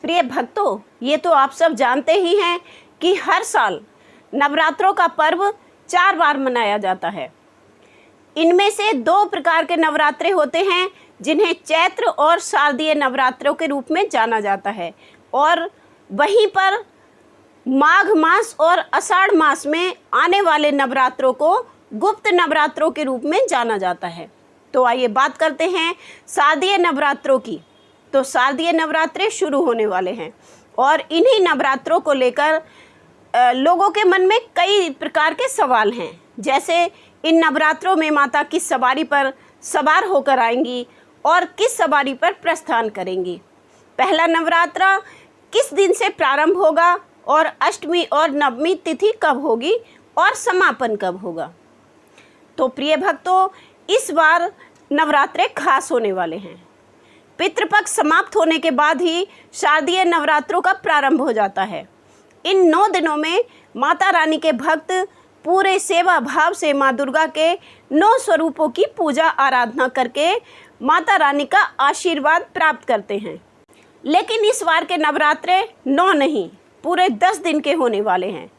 प्रिय भक्तों, ये तो आप सब जानते ही हैं कि हर साल नवरात्रों का पर्व 4 बार मनाया जाता है। इनमें से 2 प्रकार के नवरात्रे होते हैं जिन्हें चैत्र और शारदीय नवरात्रों के रूप में जाना जाता है, और वहीं पर माघ मास और आषाढ़ मास में आने वाले नवरात्रों को गुप्त नवरात्रों के रूप में जाना जाता है। तो आइए बात करते हैं शारदीय नवरात्रों की। तो शारदीय नवरात्रे शुरू होने वाले हैं और इन्हीं नवरात्रों को लेकर लोगों के मन में कई प्रकार के सवाल हैं, जैसे इन नवरात्रों में माता किस सवारी पर सवार होकर आएंगी और किस सवारी पर प्रस्थान करेंगी। पहला नवरात्रा किस दिन से प्रारंभ होगा और अष्टमी और नवमी तिथि कब होगी और समापन कब होगा। तो प्रिय भक्तों, इस बार नवरात्रे खास होने वाले हैं। पितृपक्ष समाप्त होने के बाद ही शारदीय नवरात्रों का प्रारंभ हो जाता है। इन 9 दिनों में माता रानी के भक्त पूरे सेवा भाव से माँ दुर्गा के 9 स्वरूपों की पूजा आराधना करके माता रानी का आशीर्वाद प्राप्त करते हैं। लेकिन इस बार के नवरात्रे 9 नहीं, पूरे 10 दिन के होने वाले हैं।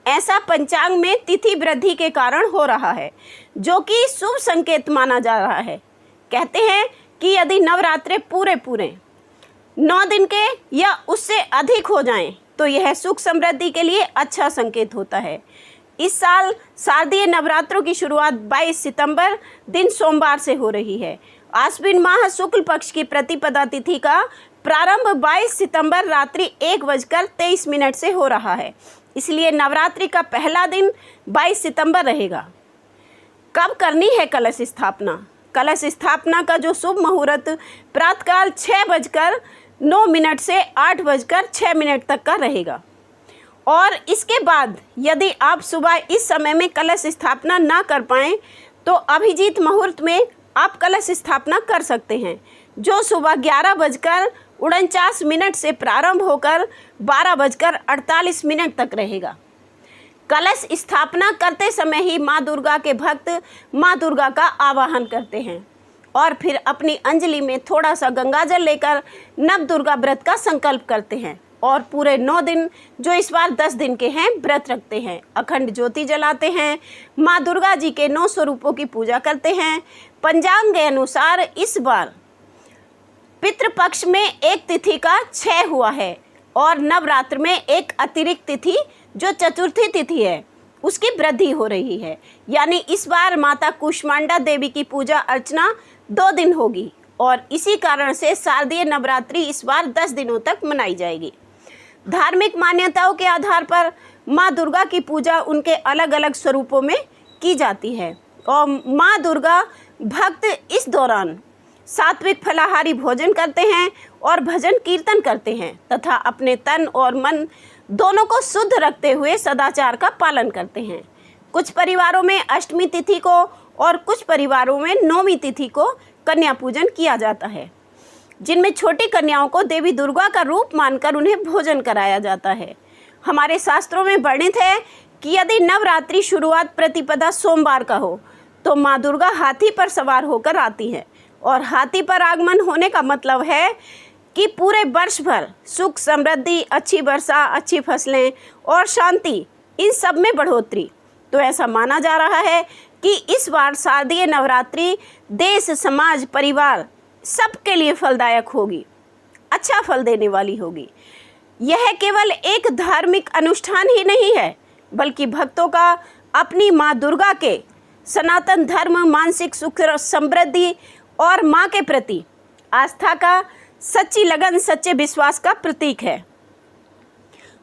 ऐसा पंचांग में तिथि वृद्धि के कारण हो रहा है, जो कि शुभ संकेत माना जा रहा है। कहते हैं कि यदि नवरात्रे पूरे 9 दिन के या उससे अधिक हो जाएं, तो यह सुख समृद्धि के लिए अच्छा संकेत होता है। इस साल शारदीय नवरात्रों की शुरुआत 22 सितंबर दिन सोमवार से हो रही है। आश्विन माह शुक्ल पक्ष की प्रतिपदा तिथि का प्रारंभ 22 सितंबर रात्रि 1:23 से हो रहा है। इसलिए नवरात्रि का पहला दिन 22 सितंबर रहेगा। कब करनी है कलश स्थापना? कलश स्थापना का जो शुभ मुहूर्त प्रातःकाल 6:09 से 8:06 तक का रहेगा। और इसके बाद यदि आप सुबह इस समय में कलश स्थापना ना कर पाएँ, तो अभिजीत मुहूर्त में आप कलश स्थापना कर सकते हैं, जो सुबह 11:49 से प्रारंभ होकर 12:48 तक रहेगा। कलश स्थापना करते समय ही माँ दुर्गा के भक्त माँ दुर्गा का आवाहन करते हैं और फिर अपनी अंजलि में थोड़ा सा गंगाजल लेकर नव दुर्गा व्रत का संकल्प करते हैं और पूरे 9 दिन, जो इस बार 10 दिन के हैं, व्रत रखते हैं। अखंड ज्योति जलाते हैं, माँ दुर्गा जी के 9 स्वरूपों की पूजा करते हैं। पंचांग के अनुसार इस बार पितृपक्ष में एक तिथि का क्षय हुआ है और नवरात्र में एक अतिरिक्त तिथि, जो चतुर्थी तिथि है, उसकी वृद्धि हो रही है। यानी इस बार माता कुष्मांडा देवी की पूजा अर्चना 2 दिन होगी और इसी कारण से शारदीय नवरात्रि इस बार 10 दिनों तक मनाई जाएगी। धार्मिक मान्यताओं के आधार पर माँ दुर्गा की पूजा उनके अलग अलग स्वरूपों में की जाती है और माँ दुर्गा भक्त इस दौरान सात्विक फलाहारी भोजन करते हैं और भजन कीर्तन करते हैं तथा अपने तन और मन दोनों को शुद्ध रखते हुए सदाचार का पालन करते हैं। कुछ परिवारों में अष्टमी तिथि को और कुछ परिवारों में नौमी तिथि को कन्या पूजन किया जाता है, जिनमें छोटी कन्याओं को देवी दुर्गा का रूप मानकर उन्हें भोजन कराया जाता है। हमारे शास्त्रों में वर्णित है कि यदि नवरात्रि शुरुआत प्रतिपदा सोमवार का हो, तो माँ दुर्गा हाथी पर सवार होकर आती है और हाथी पर आगमन होने का मतलब है कि पूरे वर्ष भर सुख समृद्धि, अच्छी वर्षा, अच्छी फसलें और शांति, इन सब में बढ़ोतरी। तो ऐसा माना जा रहा है कि इस बार शारदीय नवरात्रि देश, समाज, परिवार सबके लिए फलदायक होगी, अच्छा फल देने वाली होगी। यह केवल एक धार्मिक अनुष्ठान ही नहीं है, बल्कि भक्तों का अपनी माँ दुर्गा के सनातन धर्म, मानसिक सुख, समृद्धि और माँ के प्रति आस्था का सच्ची लगन, सच्चे विश्वास का प्रतीक है।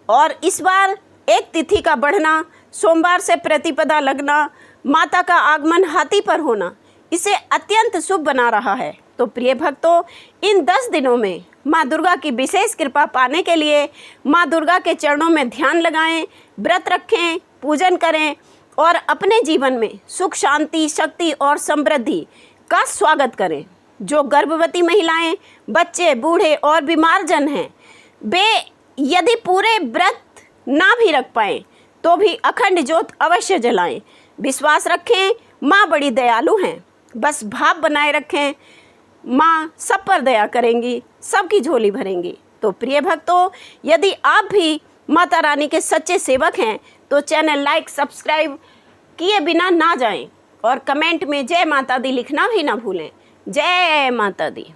और इस बार एक तिथि का बढ़ना, सोमवार से प्रतिपदा लगना, माता का आगमन हाथी पर होना, इसे अत्यंत शुभ बना रहा है। तो प्रिय भक्तों, इन 10 दिनों में माँ दुर्गा की विशेष कृपा पाने के लिए माँ दुर्गा के चरणों में ध्यान लगाएं, व्रत रखें, पूजन करें और अपने जीवन में सुख, शांति, शक्ति और समृद्धि का स्वागत करें। जो गर्भवती महिलाएं, बच्चे, बूढ़े और बीमार जन हैं, वे यदि पूरे व्रत ना भी रख पाएँ तो भी अखंड ज्योत अवश्य जलाएं। विश्वास रखें, माँ बड़ी दयालु हैं। बस भाव बनाए रखें, माँ सब पर दया करेंगी, सबकी झोली भरेंगी। तो प्रिय भक्तों, यदि आप भी माता रानी के सच्चे सेवक हैं तो चैनल लाइक सब्सक्राइब किए बिना ना जाएं और कमेंट में जय माता दी लिखना भी ना भूलें। जय माता दी।